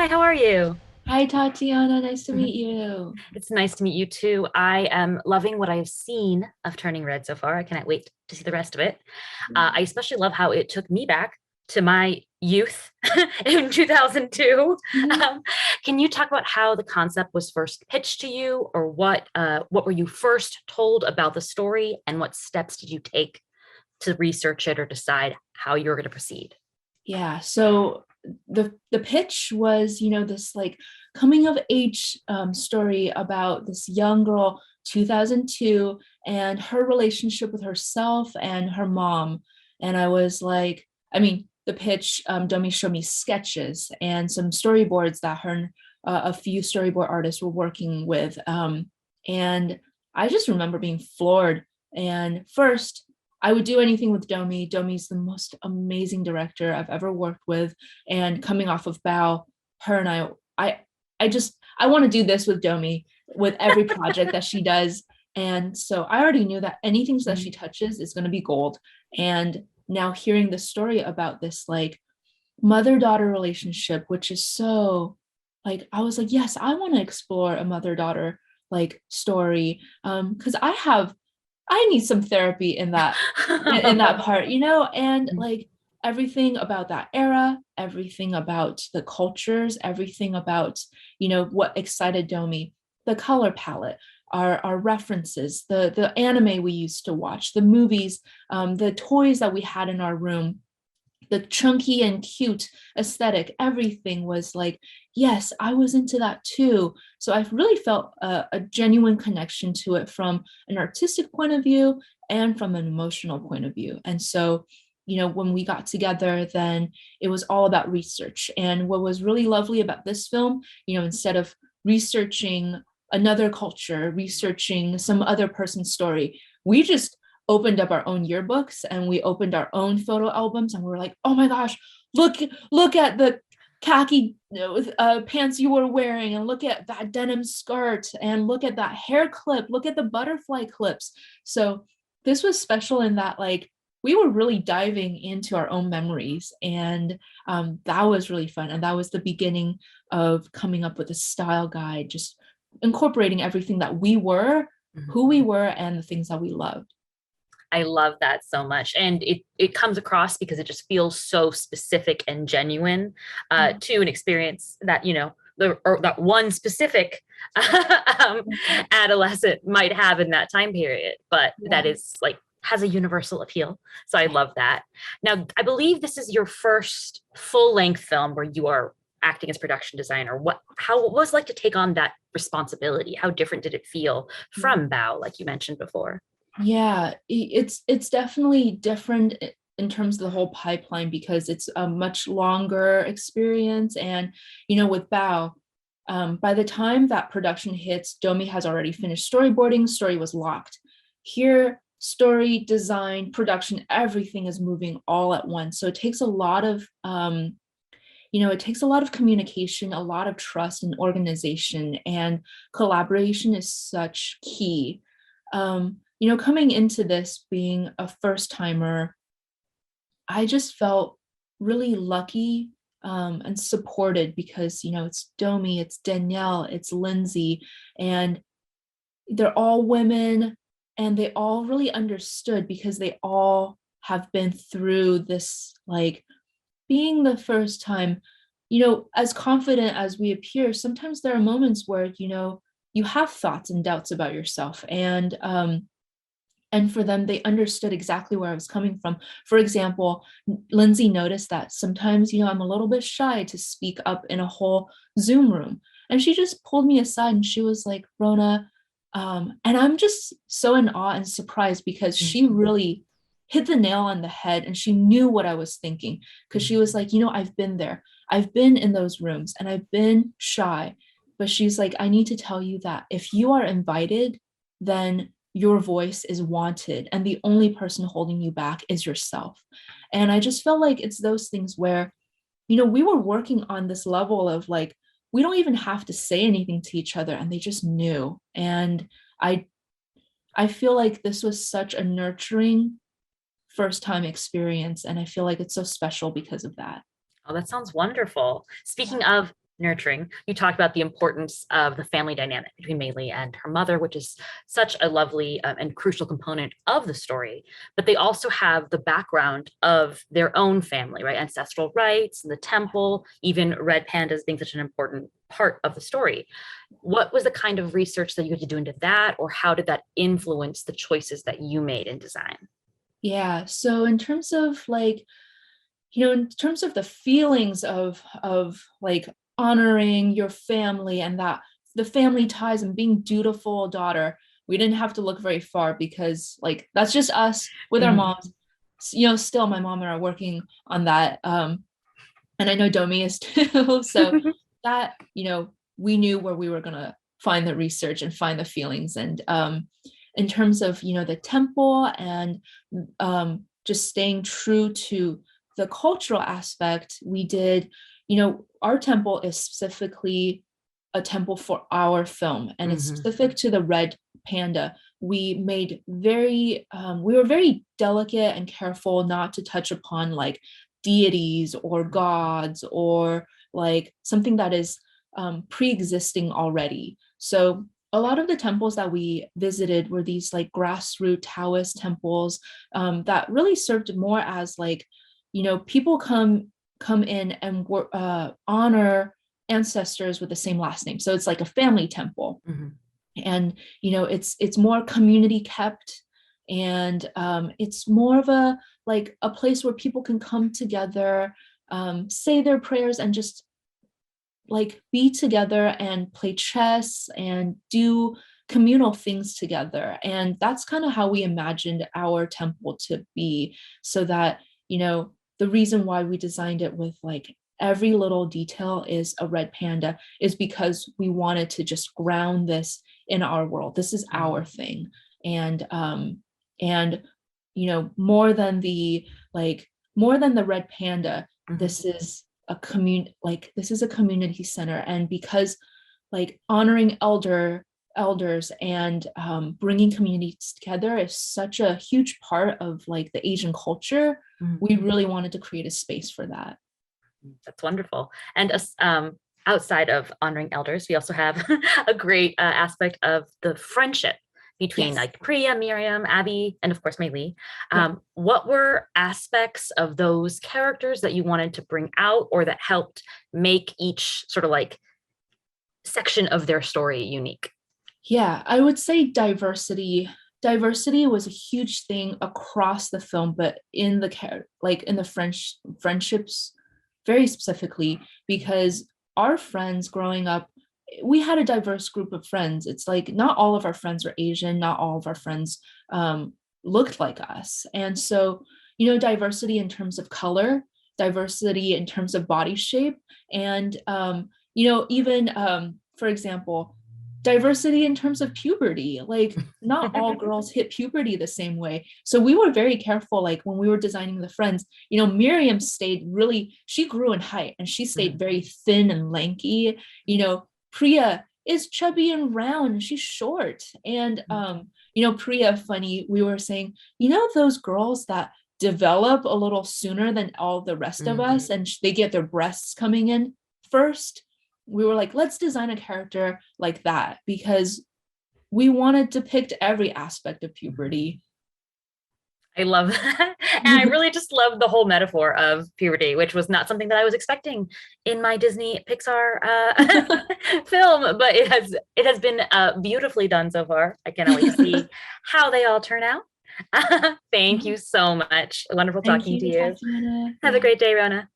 Hi, how are you? Hi, Tatiana. Nice to meet you. It's nice to meet you too. I am loving what I've seen of Turning Red so far. I cannot wait to see the rest of it. I especially love how it took me back to my youth in 2002. Mhm. Um, can you talk about how the concept was first pitched to you, or what were you first told about the story, and what steps did you take to research it or decide how you were going to proceed? Yeah. So the pitch was, this like coming of age story about this young girl, 2002, and her relationship with herself and her mom. And I was like, the pitch, Domi showed me sketches and some storyboards that her a few storyboard artists were working with. And I just remember being floored. And first, I would do anything with Domi. Domi's the most amazing director I've ever worked with. And coming off of Bao, her and I want to do this with Domi with every project that she does. And so I already knew that anything that she touches is going to be gold. And now hearing the story about this like mother-daughter relationship, which is so like I was like, yes, I want to explore a mother-daughter like story. Because I need some therapy in that part, and like everything about that era, everything about the cultures, everything about, what excited Domi, the color palette, our references, the anime we used to watch, the movies, the toys that we had in our room, the chunky and cute aesthetic, everything was like, yes, I was into that too. So I really felt a genuine connection to it from an artistic point of view and from an emotional point of view. And so, when we got together, then it was all about research. And what was really lovely about this film, instead of researching another culture, researching some other person's story, we just opened up our own yearbooks and we opened our own photo albums and we were like, oh my gosh, look at the khaki pants you were wearing, and look at that denim skirt, and look at that hair clip, look at the butterfly clips. So this was special in that like we were really diving into our own memories, and that was really fun. And that was the beginning of coming up with a style guide, just incorporating everything that we were, who we were, and the things that we loved. I love that so much. And it comes across because it just feels so specific and genuine to an experience that, or that one specific um, adolescent might have in that time period, but that Yeah. is like has a universal appeal. So I love that. Now, I believe this is your first full length film where you are acting as production designer. What was it like to take on that responsibility? How different did it feel from Bao, like you mentioned before? Yeah, it's definitely different in terms of the whole pipeline because it's a much longer experience. And with Bao, by the time that production hits, Domi has already finished storyboarding. Story was locked. Here, story, design, production, everything is moving all at once. So it takes a lot of it takes a lot of communication, a lot of trust and organization, and collaboration is such key. Coming into this being a first timer, I just felt really lucky and supported because, it's Domi, it's Danielle, it's Lindsay, and they're all women, and they all really understood because they all have been through this, like being the first time, as confident as we appear, sometimes there are moments where, you have thoughts and doubts about yourself. And for them, they understood exactly where I was coming from. For example, Lindsay noticed that sometimes, I'm a little bit shy to speak up in a whole Zoom room. And she just pulled me aside and she was like, Rona, and I'm just so in awe and surprised because she really hit the nail on the head and she knew what I was thinking. Because she was like, I've been there. I've been in those rooms and I've been shy. But she's like, I need to tell you that if you are invited, then your voice is wanted and the only person holding you back is yourself. And I just felt like it's those things where, we were working on this level of like, we don't even have to say anything to each other and they just knew. And I I feel like this was such a nurturing first time experience, and I feel like it's so special because of that. Oh, that sounds wonderful. Speaking Yeah. of nurturing. You talked about the importance of the family dynamic between Mei Li and her mother, which is such a lovely and crucial component of the story. But they also have the background of their own family, right? Ancestral rites, the temple, even red pandas being such an important part of the story. What was the kind of research that you had to do into that, or how did that influence the choices that you made in design? Yeah. So in terms of like, in terms of the feelings of like honoring your family and that the family ties and being dutiful daughter, we didn't have to look very far because like that's just us with our Mhm. moms. Still my mom and I are working on that. And I know Domi is too. So that, we knew where we were gonna find the research and find the feelings. And in terms of, the temple and just staying true to the cultural aspect, we did, our temple is specifically a temple for our film, and it's Mhm. specific to the red panda. We were very delicate and careful not to touch upon like deities or gods or like something that is pre-existing already. So a lot of the temples that we visited were these like grassroots Taoist temples that really served more as like, people come in and honor ancestors with the same last name. So it's like a family temple, Mhm. and it's more community kept, and it's more of a like a place where people can come together, say their prayers, and just like be together and play chess and do communal things together. And that's kind of how we imagined our temple to be, so that the reason why we designed it with like every little detail is a red panda is because we wanted to just ground this in our world. This is our thing. And more than the red panda, Mhm. this is this is a community center. And because like honoring elders and bringing communities together is such a huge part of like the Asian culture, Mhm. we really wanted to create a space for that. That's wonderful. And outside of honoring elders, we also have a great aspect of the friendship between Yes. like Priya, Miriam, Abby, and of course Mei Li. Yeah. What were aspects of those characters that you wanted to bring out, or that helped make each sort of like section of their story unique? Yeah, I would say diversity was a huge thing across the film, but in the friendships very specifically, because our friends growing up, we had a diverse group of friends. It's like not all of our friends were Asian, not all of our friends looked like us. And so, diversity in terms of color, diversity in terms of body shape, and even for example, diversity in terms of puberty. Like not all girls hit puberty the same way. So we were very careful, like when we were designing the friends, Miriam she grew in height and she stayed Mhm. very thin and lanky. Priya is chubby and round and she's short. And Priya, funny, we were saying, those girls that develop a little sooner than all the rest of Mhm. us and they get their breasts coming in first, we were like, let's design a character like that because we want to depict every aspect of puberty. I love that. And I really just love the whole metaphor of puberty, which was not something that I was expecting in my Disney Pixar film, but it has been beautifully done so far. I cannot wait to see how they all turn out. Thank you so much. Wonderful Thank talking to you, you. Tatiana. Have a Yeah. great day, Rona.